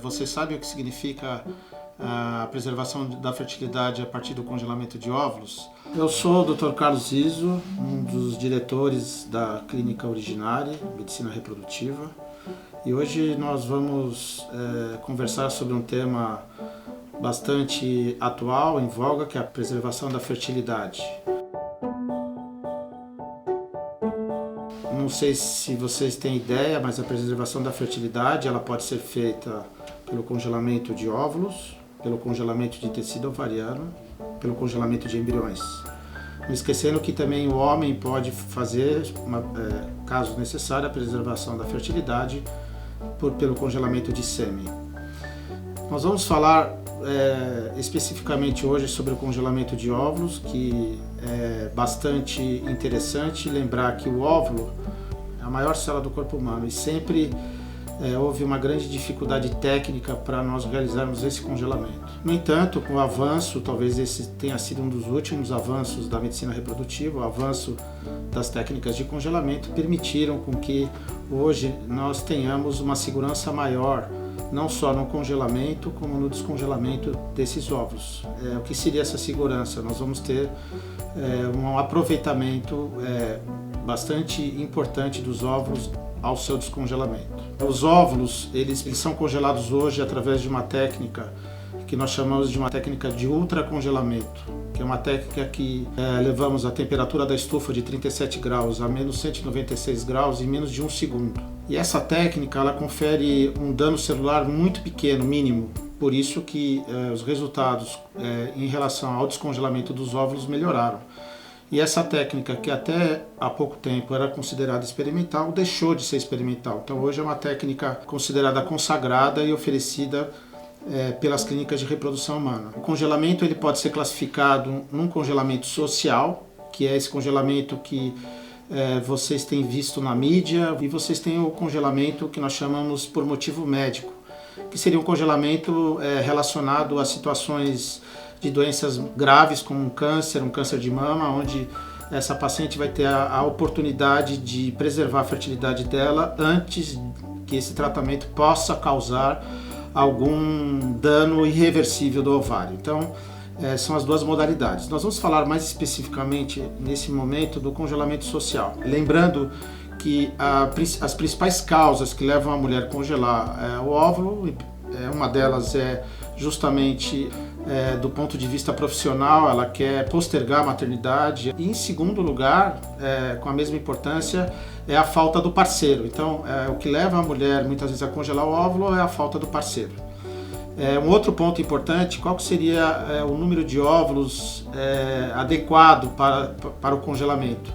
Você sabe o que significa a preservação da fertilidade a partir do congelamento de óvulos? Eu sou o Dr. Carlos Izzo, um dos diretores da Clínica Originária, Medicina Reprodutiva, e hoje nós vamos conversar sobre um tema bastante atual, em voga, que é a preservação da fertilidade. Não sei se vocês têm ideia, mas a preservação da fertilidade ela pode ser feita pelo congelamento de óvulos, pelo congelamento de tecido ovariano, pelo congelamento de embriões. Não esquecendo que também o homem pode fazer, caso necessário, a preservação da fertilidade pelo congelamento de sêmen. Nós vamos falar especificamente hoje sobre o congelamento de óvulos, que é bastante interessante lembrar que o óvulo é a maior célula do corpo humano e sempre houve uma grande dificuldade técnica para nós realizarmos esse congelamento. No entanto, com o avanço, talvez esse tenha sido um dos últimos avanços da medicina reprodutiva, o avanço das técnicas de congelamento permitiram com que hoje nós tenhamos uma segurança maior, não só no congelamento, como no descongelamento desses óvulos. O que seria essa segurança? Nós vamos ter um aproveitamento bastante importante dos óvulos ao seu descongelamento. Os óvulos, eles são congelados hoje através de uma técnica que nós chamamos de uma técnica de ultracongelamento, que é uma técnica que levamos a temperatura da estufa de 37 graus a menos 196 graus em menos de 1 segundo. E essa técnica ela confere um dano celular muito pequeno, mínimo, por isso que os resultados em relação ao descongelamento dos óvulos melhoraram. E essa técnica, que até há pouco tempo era considerada experimental, deixou de ser experimental. Então hoje é uma técnica considerada consagrada e oferecida pelas clínicas de reprodução humana. O congelamento ele pode ser classificado num congelamento social, que é esse congelamento que vocês têm visto na mídia, e vocês têm o congelamento que nós chamamos por motivo médico, que seria um congelamento relacionado a situações de doenças graves como um câncer de mama, onde essa paciente vai ter a oportunidade de preservar a fertilidade dela antes que esse tratamento possa causar algum dano irreversível do ovário. Então, são as duas modalidades. Nós vamos falar mais especificamente nesse momento do congelamento social. Lembrando que as principais causas que levam a mulher a congelar o óvulo, uma delas é justamente do ponto de vista profissional, ela quer postergar a maternidade. E em segundo lugar, com a mesma importância, é a falta do parceiro. Então, o que leva a mulher muitas vezes a congelar o óvulo é a falta do parceiro. Um outro ponto importante, qual que seria o número de óvulos adequado para o congelamento?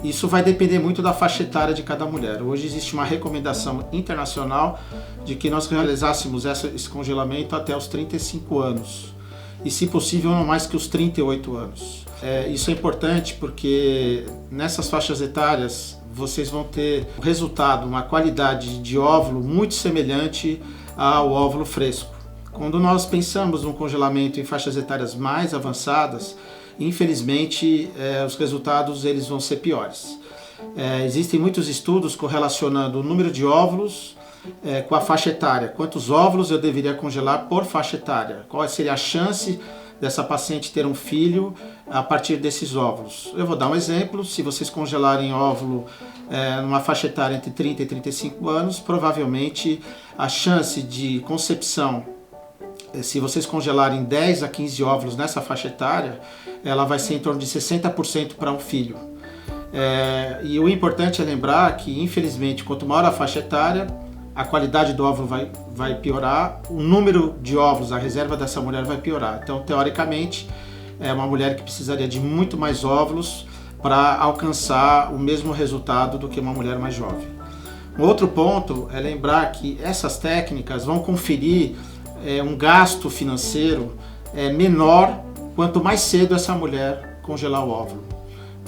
Isso vai depender muito da faixa etária de cada mulher. Hoje existe uma recomendação internacional de que nós realizássemos esse congelamento até os 35 anos. E, se possível, não mais que os 38 anos. Isso é importante porque nessas faixas etárias vocês vão ter o resultado, uma qualidade de óvulo muito semelhante ao óvulo fresco. Quando nós pensamos no congelamento em faixas etárias mais avançadas, infelizmente os resultados eles vão ser piores. Existem muitos estudos correlacionando o número de óvulos com a faixa etária. Quantos óvulos eu deveria congelar por faixa etária? Qual seria a chance dessa paciente ter um filho a partir desses óvulos? Eu vou dar um exemplo. Se vocês congelarem óvulo numa faixa etária entre 30 e 35 anos, provavelmente a chance de concepção, se vocês congelarem 10 a 15 óvulos nessa faixa etária, ela vai ser em torno de 60% para um filho. E o importante é lembrar que, infelizmente, quanto maior a faixa etária, a qualidade do óvulo vai piorar, o número de óvulos, a reserva dessa mulher vai piorar. Então, teoricamente, é uma mulher que precisaria de muito mais óvulos para alcançar o mesmo resultado do que uma mulher mais jovem. Um outro ponto é lembrar que essas técnicas vão conferir um gasto financeiro menor quanto mais cedo essa mulher congelar o óvulo.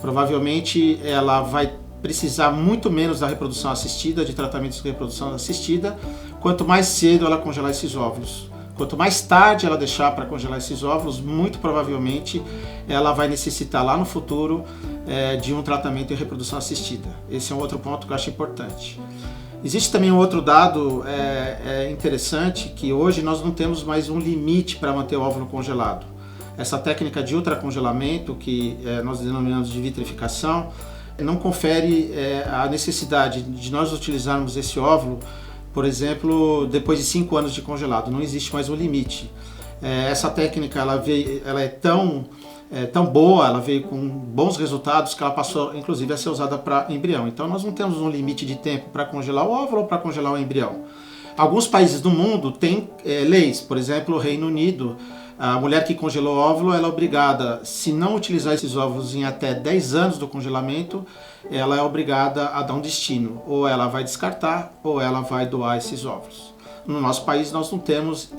Provavelmente ela vai precisar muito menos da reprodução assistida, de tratamentos de reprodução assistida, quanto mais cedo ela congelar esses óvulos. Quanto mais tarde ela deixar para congelar esses óvulos, muito provavelmente ela vai necessitar lá no futuro de um tratamento de reprodução assistida. Esse é um outro ponto que eu acho importante. Existe também um outro dado interessante, que hoje nós não temos mais um limite para manter o óvulo congelado. Essa técnica de ultracongelamento, que nós denominamos de vitrificação, não confere a necessidade de nós utilizarmos esse óvulo, por exemplo, depois de 5 anos de congelado. Não existe mais um limite. Essa técnica ela é tão boa, ela veio com bons resultados, que ela passou inclusive a ser usada para embrião. Então nós não temos um limite de tempo para congelar o óvulo ou para congelar o embrião. Alguns países do mundo têm leis, por exemplo, o Reino Unido. A mulher que congelou o óvulo, ela é obrigada, se não utilizar esses óvulos em até 10 anos do congelamento, ela é obrigada a dar um destino. Ou ela vai descartar, ou ela vai doar esses óvulos. No nosso país, nós não temos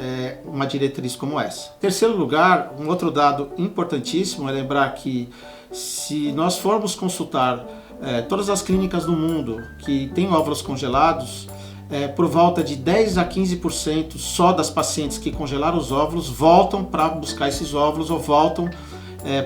uma diretriz como essa. Em terceiro lugar, um outro dado importantíssimo é lembrar que, se nós formos consultar todas as clínicas do mundo que têm óvulos congelados, por volta de 10 a 15% só das pacientes que congelaram os óvulos voltam para buscar esses óvulos ou voltam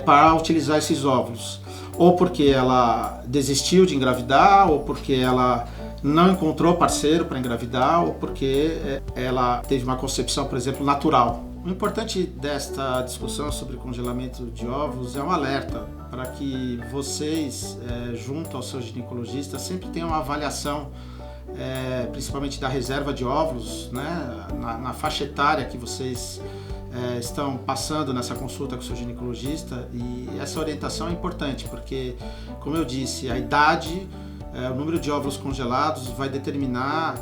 para utilizar esses óvulos. Ou porque ela desistiu de engravidar, ou porque ela não encontrou parceiro para engravidar, ou porque ela teve uma concepção, por exemplo, natural. O importante desta discussão sobre congelamento de óvulos é um alerta para que vocês, junto ao seu ginecologista, sempre tenham uma avaliação, principalmente da reserva de óvulos, né, na faixa etária que vocês estão passando nessa consulta com o seu ginecologista. E essa orientação é importante porque, como eu disse, a idade, o número de óvulos congelados vai determinar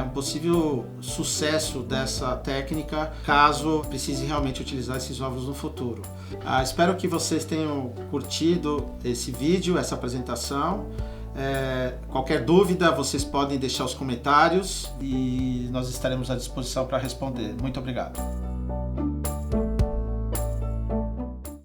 um possível sucesso dessa técnica, caso precise realmente utilizar esses óvulos no futuro. Espero que vocês tenham curtido esse vídeo, essa apresentação. Qualquer dúvida, vocês podem deixar os comentários e nós estaremos à disposição para responder. Muito obrigado.